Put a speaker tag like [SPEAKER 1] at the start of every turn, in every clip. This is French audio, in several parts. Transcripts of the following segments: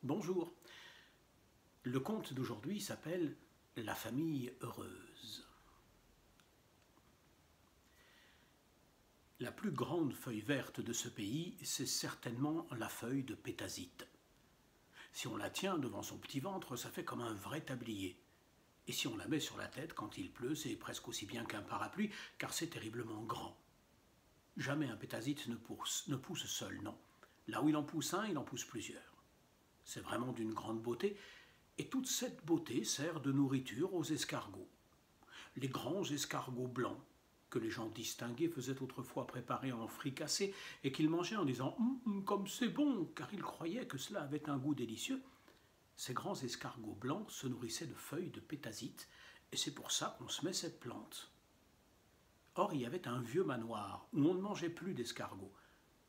[SPEAKER 1] Bonjour. Le conte d'aujourd'hui s'appelle « La famille heureuse ». La plus grande feuille verte de ce pays, c'est certainement la feuille de pétasite. Si on la tient devant son petit ventre, ça fait comme un vrai tablier. Et si on la met sur la tête quand il pleut, c'est presque aussi bien qu'un parapluie, car c'est terriblement grand. Jamais un pétasite ne pousse seul, non. Là où il en pousse un, il en pousse plusieurs. C'est vraiment d'une grande beauté, et toute cette beauté sert de nourriture aux escargots. Les grands escargots blancs, que les gens distingués faisaient autrefois préparer en fricassé, et qu'ils mangeaient en disant « comme c'est bon », car ils croyaient que cela avait un goût délicieux, ces grands escargots blancs se nourrissaient de feuilles de pétasite, et c'est pour ça qu'on semait cette plante. Or, il y avait un vieux manoir où on ne mangeait plus d'escargots,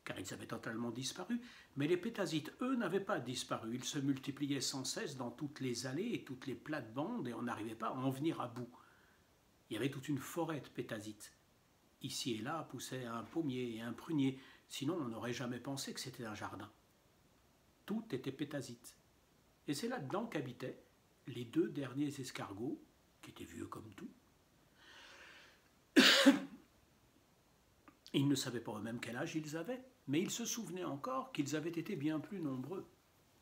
[SPEAKER 1] car ils avaient totalement disparu, mais les pétasites, eux, n'avaient pas disparu. Ils se multipliaient sans cesse dans toutes les allées et toutes les plates-bandes, et on n'arrivait pas à en venir à bout. Il y avait toute une forêt de pétasites. Ici et là poussaient un pommier et un prunier, sinon on n'aurait jamais pensé que c'était un jardin. Tout était pétasite. Et c'est là-dedans qu'habitaient les deux derniers escargots, qui étaient vieux comme tout. Ils ne savaient pas eux-mêmes quel âge ils avaient, mais ils se souvenaient encore qu'ils avaient été bien plus nombreux,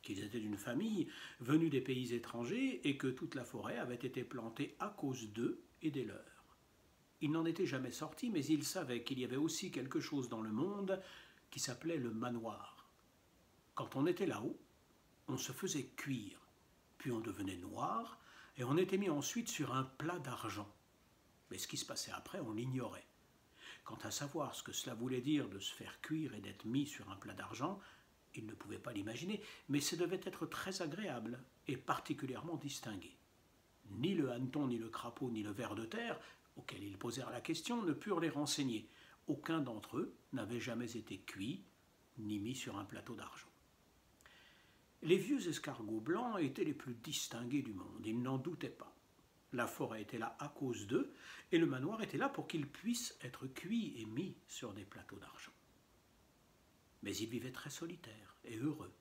[SPEAKER 1] qu'ils étaient d'une famille venue des pays étrangers et que toute la forêt avait été plantée à cause d'eux et des leurs. Ils n'en étaient jamais sortis, mais ils savaient qu'il y avait aussi quelque chose dans le monde qui s'appelait le manoir. Quand on était là-haut, on se faisait cuire, puis on devenait noir, et on était mis ensuite sur un plat d'argent. Mais ce qui se passait après, on l'ignorait. Quant à savoir ce que cela voulait dire de se faire cuire et d'être mis sur un plat d'argent, ils ne pouvaient pas l'imaginer, mais ce devait être très agréable et particulièrement distingué. Ni le hanneton, ni le crapaud, ni le ver de terre, auxquels ils posèrent la question, ne purent les renseigner. Aucun d'entre eux n'avait jamais été cuit, ni mis sur un plateau d'argent. Les vieux escargots blancs étaient les plus distingués du monde, ils n'en doutaient pas. La forêt était là à cause d'eux, et le manoir était là pour qu'ils puissent être cuits et mis sur des plateaux d'argent. Mais ils vivaient très solitaires et heureux.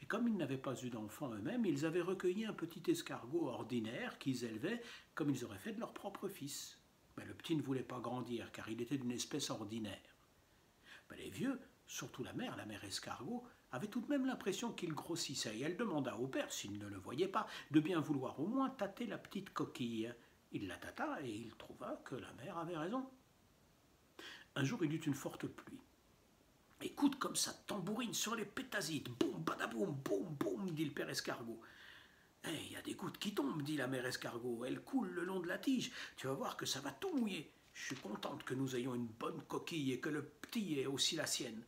[SPEAKER 1] Et comme ils n'avaient pas eu d'enfants eux-mêmes, ils avaient recueilli un petit escargot ordinaire qu'ils élevaient comme ils auraient fait de leur propre fils. Mais le petit ne voulait pas grandir, car il était d'une espèce ordinaire. Mais les vieux, surtout la mère escargot, avait tout de même l'impression qu'il grossissait, et elle demanda au père, s'il ne le voyait pas, de bien vouloir au moins tâter la petite coquille. Il la tâta, et il trouva que la mère avait raison. Un jour, il eut une forte pluie. « Écoute comme ça tambourine sur les pétasites, boum, badaboum, boum, boum » dit le père escargot. « Il y a des gouttes qui tombent » dit la mère escargot, « elles coulent le long de la tige, tu vas voir que ça va tout mouiller. Je suis contente que nous ayons une bonne coquille et que le petit ait aussi la sienne.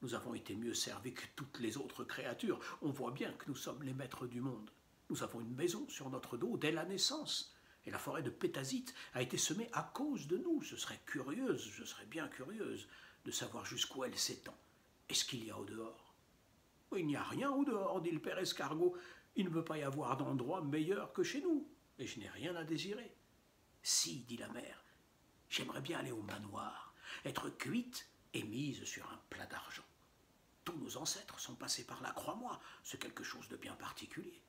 [SPEAKER 1] Nous avons été mieux servis que toutes les autres créatures. On voit bien que nous sommes les maîtres du monde. Nous avons une maison sur notre dos dès la naissance. Et la forêt de pétasites a été semée à cause de nous. Je serais bien curieuse, de savoir jusqu'où elle s'étend. Est-ce qu'il y a au dehors ? Il n'y a rien au dehors, dit le père escargot. Il ne peut pas y avoir d'endroit meilleur que chez nous. Et je n'ai rien à désirer. Si, dit la mère, j'aimerais bien aller au manoir, être cuite et mise sur un plat d'argent. Tous nos ancêtres sont passés par là, crois-moi, c'est quelque chose de bien particulier.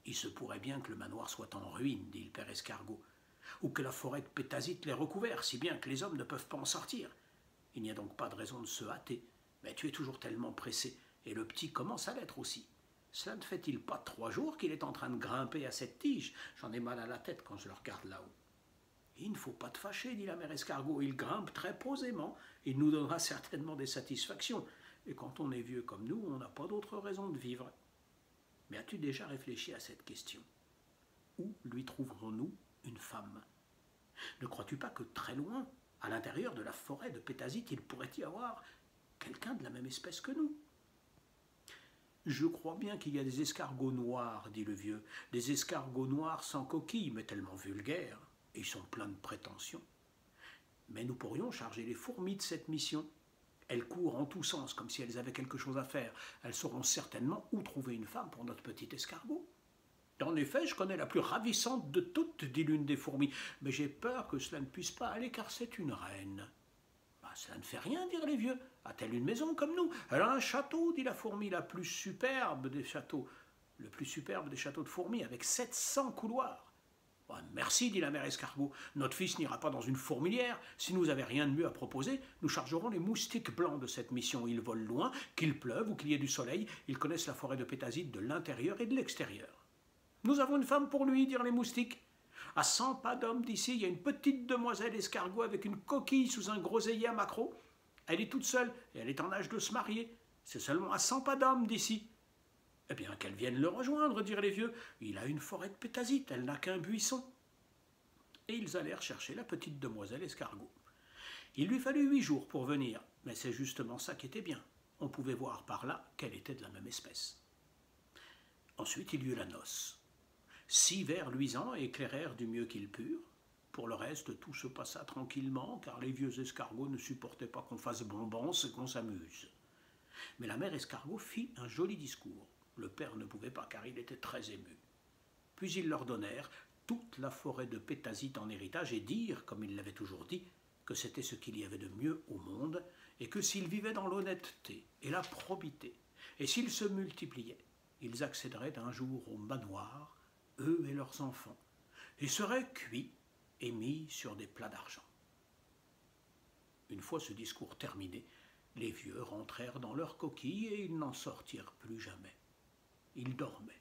[SPEAKER 1] Il se pourrait bien que le manoir soit en ruine, dit le père escargot, ou que la forêt de pétasites l'ait recouvert, si bien que les hommes ne peuvent pas en sortir. Il n'y a donc pas de raison de se hâter, mais tu es toujours tellement pressé, et le petit commence à l'être aussi. Cela ne fait-il pas 3 jours qu'il est en train de grimper à cette tige? J'en ai mal à la tête quand je le regarde là-haut. Il ne faut pas te fâcher, dit la mère escargot, il grimpe très posément, il nous donnera certainement des satisfactions, et quand on est vieux comme nous, on n'a pas d'autre raison de vivre. Mais as-tu déjà réfléchi à cette question? Où lui trouverons-nous une femme? Ne crois-tu pas que très loin, à l'intérieur de la forêt de pétasites, il pourrait y avoir quelqu'un de la même espèce que nous? Je crois bien qu'il y a des escargots noirs, dit le vieux, des escargots noirs sans coquille, mais tellement vulgaires, et ils sont pleins de prétentions. Mais nous pourrions charger les fourmis de cette mission. Elles courent en tous sens, comme si elles avaient quelque chose à faire. Elles sauront certainement où trouver une femme pour notre petit escargot. En effet, je connais la plus ravissante de toutes, dit l'une des fourmis, mais j'ai peur que cela ne puisse pas aller, car c'est une reine. cela ne fait rien, dirent les vieux. A-t-elle une maison comme nous? Elle a un château, dit la fourmi, le plus superbe des châteaux de fourmis, avec 700 couloirs. Oh, merci, dit la mère escargot. Notre fils n'ira pas dans une fourmilière. Si nous n'avons rien de mieux à proposer, nous chargerons les moustiques blancs de cette mission. Ils volent loin, qu'il pleuve ou qu'il y ait du soleil. Ils connaissent la forêt de Pétasite de l'intérieur et de l'extérieur. Nous avons une femme pour lui, dirent les moustiques. À 100 pas d'homme d'ici, il y a une petite demoiselle escargot avec une coquille sous un groseillier à maquereau. Elle est toute seule et elle est en âge de se marier. C'est seulement à 100 pas d'homme d'ici. Eh bien, qu'elle vienne le rejoindre, dirent les vieux. Il a une forêt de Pétasite, elle n'a qu'un buisson. Et ils allèrent chercher la petite demoiselle escargot. Il lui fallut 8 jours pour venir, mais c'est justement ça qui était bien. On pouvait voir par là qu'elle était de la même espèce. Ensuite, il y eut la noce. 6 vers luisants éclairèrent du mieux qu'ils purent. Pour le reste, tout se passa tranquillement, car les vieux escargots ne supportaient pas qu'on fasse bonbons et qu'on s'amuse. Mais la mère escargot fit un joli discours. Le père ne pouvait pas, car il était très ému. Puis ils leur donnèrent toute la forêt de Pétasite en héritage et dirent, comme ils l'avaient toujours dit, que c'était ce qu'il y avait de mieux au monde, et que s'ils vivaient dans l'honnêteté et la probité, et s'ils se multipliaient, ils accéderaient un jour au manoir, eux et leurs enfants, et seraient cuits et mis sur des plats d'argent. Une fois ce discours terminé, les vieux rentrèrent dans leur coquille et ils n'en sortirent plus jamais. Ils dormaient.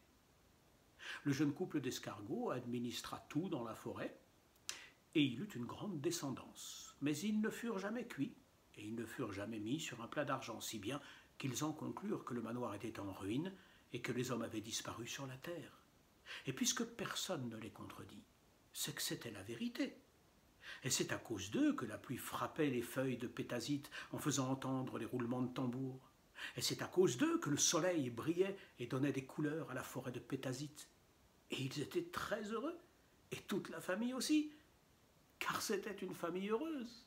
[SPEAKER 1] Le jeune couple d'escargots administra tout dans la forêt, et il eut une grande descendance. Mais ils ne furent jamais cuits, et ils ne furent jamais mis sur un plat d'argent, si bien qu'ils en conclurent que le manoir était en ruine, et que les hommes avaient disparu sur la terre. Et puisque personne ne les contredit, c'est que c'était la vérité. Et c'est à cause d'eux que la pluie frappait les feuilles de Pétasite en faisant entendre les roulements de tambour. Et c'est à cause d'eux que le soleil brillait et donnait des couleurs à la forêt de Pétasite. Et ils étaient très heureux, et toute la famille aussi, car c'était une famille heureuse.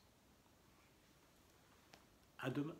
[SPEAKER 1] À demain.